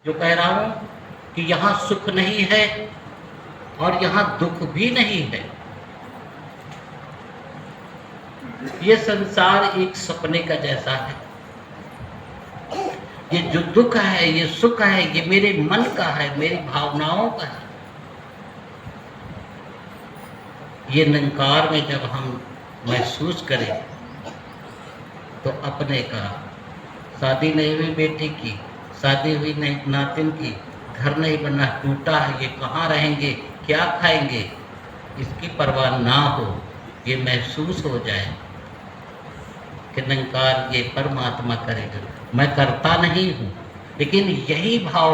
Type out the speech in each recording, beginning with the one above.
जो कह रहा हूं कि यहाँ सुख नहीं है और यहाँ दुख भी नहीं है। ये संसार एक सपने का जैसा है। ये जो दुख है, ये सुख है, ये मेरे मन का है, मेरी भावनाओं का है। ये निरंकार में जब हम महसूस करें तो अपने का, शादी नहीं हुई बेटी की, शादी हुई नहीं नातिन की, घर नहीं बना, टूटा है, ये कहाँ रहेंगे, क्या खाएंगे, इसकी परवाह ना हो। ये महसूस हो जाए कि निरंकार ये परमात्मा करेगा, मैं करता नहीं हूँ। लेकिन यही भाव,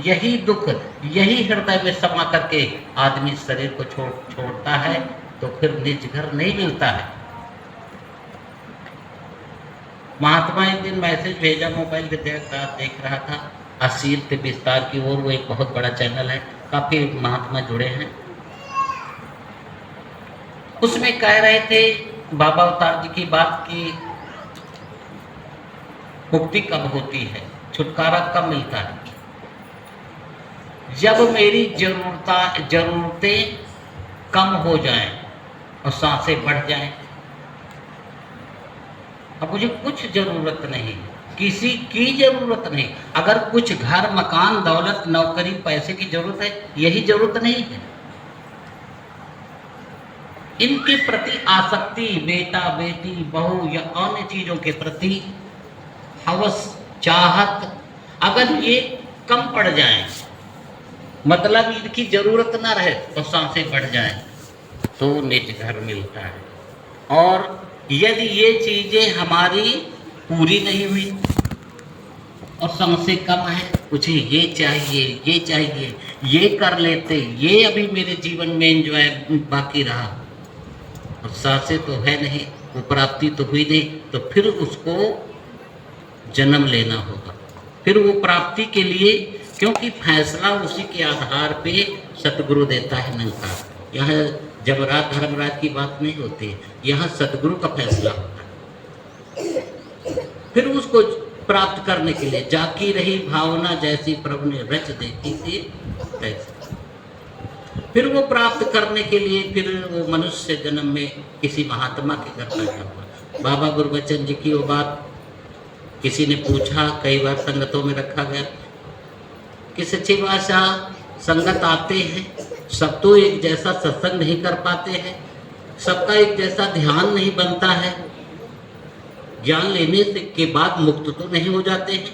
यही दुख, यही हृदय में समा करके आदमी शरीर को छोड़ता है तो फिर निज घर नहीं मिलता है। महात्मा एक दिन मैसेज भेजा, मोबाइल पे देख रहा था, असीर ते विस्तार की ओर, वो एक बहुत बड़ा चैनल है, काफी महात्मा जुड़े हैं। उसमें कह रहे थे बाबा अवतार जी की बात की मुक्ति कब होती है, छुटकारा कब मिलता है, जब मेरी जरूरतें कम हो जाएं और सांसें बढ़ जाएं। अब मुझे कुछ जरूरत नहीं, किसी की जरूरत नहीं। अगर कुछ घर मकान दौलत नौकरी पैसे की जरूरत है, यही जरूरत नहीं है। इनके प्रति आसक्ति, बेटा बेटी बहू या अन्य चीजों के प्रति हवस चाहत, अगर ये कम पड़ जाए, मतलब इनकी जरूरत ना रहे तो सांसें बढ़ जाए, तो निज घर मिलता है। और यदि ये चीजें हमारी पूरी नहीं हुई और सांसें कम है, कुछ ये चाहिए, ये चाहिए, ये कर लेते, ये अभी मेरे जीवन में एंजॉय बाकी रहा, और सांसें तो है नहीं, वो प्राप्ति तो हुई नहीं, तो फिर उसको जन्म लेना होगा। फिर वो प्राप्ति के लिए, क्योंकि फैसला उसी के आधार पे सतगुरु देता है निरंकार। यह जमराज धर्मराज की बात नहीं होती है, यहाँ सतगुरु का फैसला होता है। फिर उसको प्राप्त करने के लिए जाकी रही भावना जैसी प्रभु ने रच देखी थी तैसी, फिर वो प्राप्त करने के लिए फिर वो मनुष्य जन्म में किसी महात्मा के घर पैदा हुआ। बाबा गुरबचन जी की वो बात किसी ने पूछा, कई बार संगतों में रखा गया कि सच्ची बादशाह संगत आते हैं, सब तो एक जैसा सत्संग नहीं कर पाते हैं, सबका एक जैसा ध्यान नहीं बनता है, ज्ञान लेने के बाद मुक्त तो नहीं हो जाते हैं,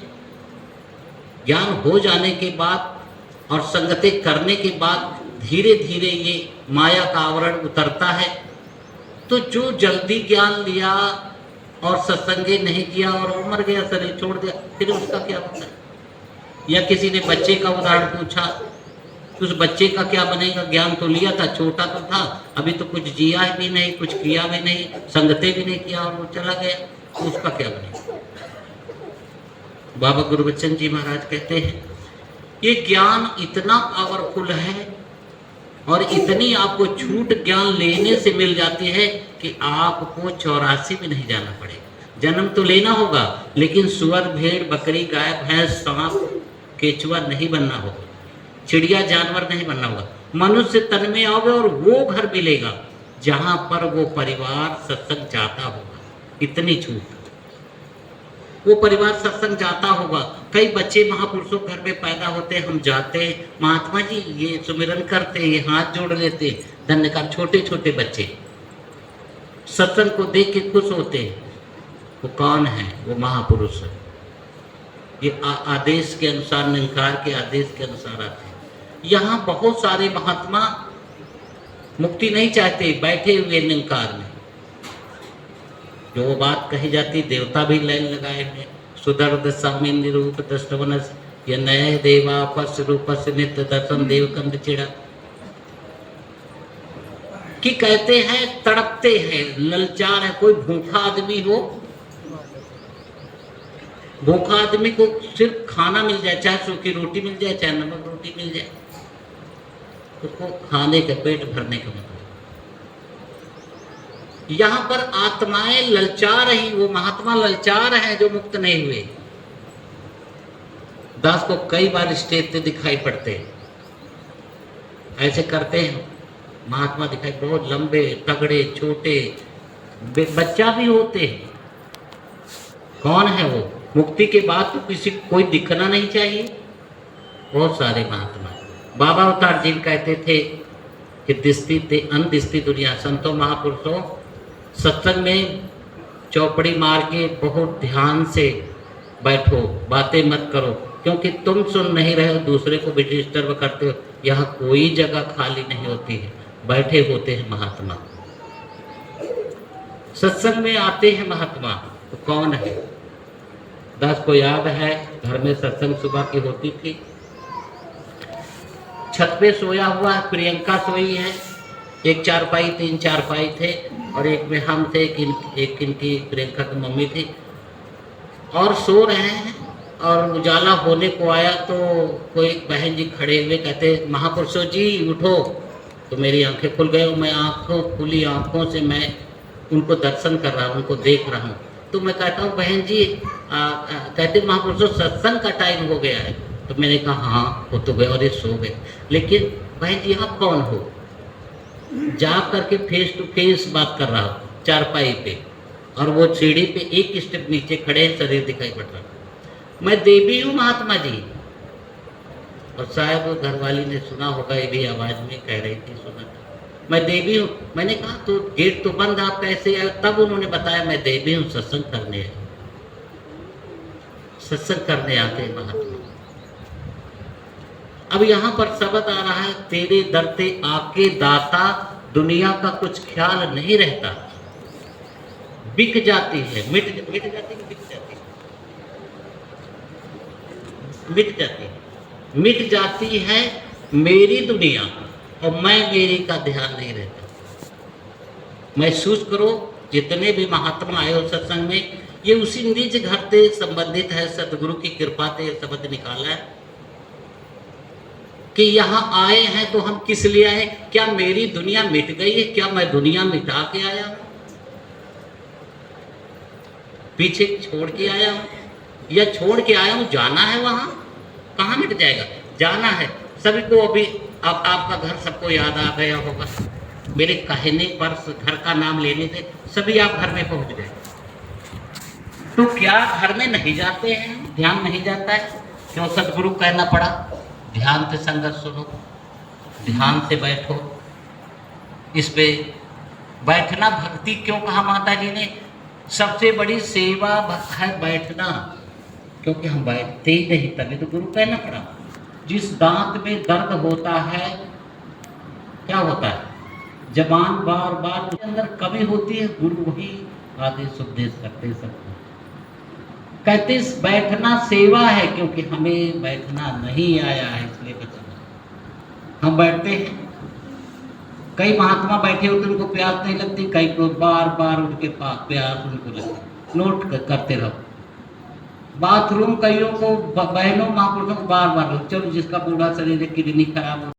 ज्ञान हो जाने के बाद और संगतें करने के बाद धीरे धीरे ये माया का आवरण उतरता है। तो जो जल्दी ज्ञान लिया और सत्संगे नहीं किया और वो मर गया, शरीर छोड़ दिया, फिर उसका क्या होता है। या किसी ने बच्चे का उदाहरण पूछा, उस बच्चे का क्या बनेगा, ज्ञान तो लिया था, छोटा तो था, अभी तो कुछ जिया भी नहीं, कुछ किया भी नहीं, संगते भी नहीं किया और वो चला गया, तो उसका क्या बनेगा। बाबा गुरबचन जी महाराज कहते हैं ये ज्ञान इतना पावरफुल है और इतनी आपको छूट ज्ञान लेने से मिल जाती है कि आपको 84 में नहीं जाना पड़ेगा। जन्म तो लेना होगा, लेकिन सुअर भेड़ बकरी गाय भैंस सांप केचुआ नहीं बनना होगा, चिड़िया जानवर नहीं बनना होगा, मनुष्य तन में आओगे और वो घर मिलेगा जहां पर वो परिवार सत्संग जाता होगा। इतनी छूट, वो परिवार सत्संग जाता होगा। कई बच्चे महापुरुषों घर में पैदा होते, हम जाते, महात्मा जी ये सुमिरन करते, ये हाथ जोड़ लेते, धन्यकार, छोटे छोटे बच्चे सत्संग को देख के खुश होते। वो कौन है? वो महापुरुष है। ये आदेश के अनुसार, निरंकार के आदेश के अनुसार आते हैं। यहाँ बहुत सारे महात्मा मुक्ति नहीं चाहते, बैठे हुए निरंकार में। जो वो बात कही जाती, देवता भी लाइन लगाए हुए, सुदर्द साम्य निरूप दृष्टवनस ये नए देवा पस रूपस नित्य दर्शन देव कंद चिड़ा, कि कहते हैं तड़पते हैं, ललचार है। कोई भूखा आदमी हो, भूखा आदमी को सिर्फ खाना मिल जाए, चाहे सूखी रोटी मिल जाए, चाहे नमक रोटी मिल जाए, उसको खाने का, पेट भरने का मतलब। यहाँ पर आत्माएं ललचा रही, वो महात्मा ललचा रहे हैं जो मुक्त नहीं हुए। दास को कई बार स्टेज पे दिखाई पड़ते हैं, ऐसे करते हैं महात्मा दिखाई, बहुत लंबे तगड़े छोटे, बच्चा भी होते हैं। कौन है वो? मुक्ति के बाद तो किसी कोई दिखना नहीं चाहिए। बहुत सारे महात्मा, बाबा अवतार जी कहते थे कि दिसती ते अनदिसती दुनिया, संतों महापुरुषों सत्संग में चौपड़ी मार के बहुत ध्यान से बैठो, बातें मत करो, क्योंकि तुम सुन नहीं रहे हो, दूसरे को भी डिस्टर्ब करते हो। यहाँ कोई जगह खाली नहीं होती है, बैठे होते हैं महात्मा। सत्संग में आते हैं महात्मा, तो कौन है? दास को याद है, घर में सत्संग सुबह की होती थी, छत पे सोया हुआ है, प्रियंका सोई है, एक चारपाई, 3 चारपाई थे, और एक में हम थे, एक इनकी प्रियंका की मम्मी थी, और सो रहे हैं। और उजाला होने को आया तो कोई बहन जी खड़े हुए कहते, महापुरुषों जी उठो। तो मेरी आंखें खुल गई, मैं खुली आंखों से मैं उनको दर्शन कर रहा हूँ, उनको देख रहा हूँ। तो मैं कहता हूँ बहन जी, कहते महापुरुषों सत्संग का टाइम हो गया है। तो मैंने कहा हाँ हो तो गए, और ये सो गए। लेकिन बहन जी आप कौन हो? जा करके फेस टू फेस बात कर रहा हूँ चारपाई पे, और वो सीढ़ी पे एक स्टेप नीचे खड़े हैं, शरीर दिखाई पड़ रहा। मैं देवी हूँ महात्मा जी। और शायद वो घरवाली ने सुना होगा, ये भी आवाज में कह रही थी, सुना मैं देवी हूँ। मैंने कहा तो गेट तो बंद, आप कैसे आए? तब उन्होंने बताया मैं देवी हूँ, सत्संग करने आए, सत्संग करने आते हैं महात्मा। अब यहाँ पर शब्द आ रहा है, तेरे दर पे आके दाता, दुनिया का कुछ ख्याल नहीं रहता, बिक जाती है, मिट जाती है, मिट जाती है मेरी दुनिया, और मैं मेरी का ध्यान नहीं रहता। महसूस करो, जितने भी महात्मा आए हो सत्संग में, ये उसी निज घर से संबंधित है। सतगुरु की कृपा से ये शब्द निकाला है कि यहाँ आए हैं तो हम किस लिए आए? क्या मेरी दुनिया मिट गई है? क्या मैं दुनिया मिटा के आया हूँ, पीछे छोड़ के आया हूँ, या छोड़ के आया हूँ जाना है वहाँ? कहाँ मिट जाएगा? जाना है सभी को। अभी अब आपका घर सबको याद आ गया होगा, मेरे कहने पर, घर का नाम लेने से सभी आप घर में पहुँच गए। तो क्या घर में नहीं जाते हैं? ध्यान नहीं जाता है? क्यों सतगुरु कहना पड़ा ध्यान से संगत सुनो, ध्यान से बैठो। इस पे बैठना भक्ति क्यों कहा माता जी ने? सबसे बड़ी सेवा है बैठना, क्योंकि हम बैठते ही नहीं, तभी तो गुरु कहना पड़ा। जिस दांत में दर्द होता है, क्या होता है? जबान बार बार उसके अंदर कमी होती है, गुरु वही आदेश उपदेश करते सबको। कहते बैठना सेवा है, क्योंकि हमें बैठना नहीं आया है, इसलिए बचना। हम बैठते हैं, कई महात्मा बैठे होते उनको प्यास नहीं लगती, कई को बार बार उनके पास प्यास उनको लगती। नोट करते रहो। बाथरूम कईयों को, बहनों महापुरुषों को बार बार, चलो जिसका बूढ़ा शरीर है, किडनी खराब हो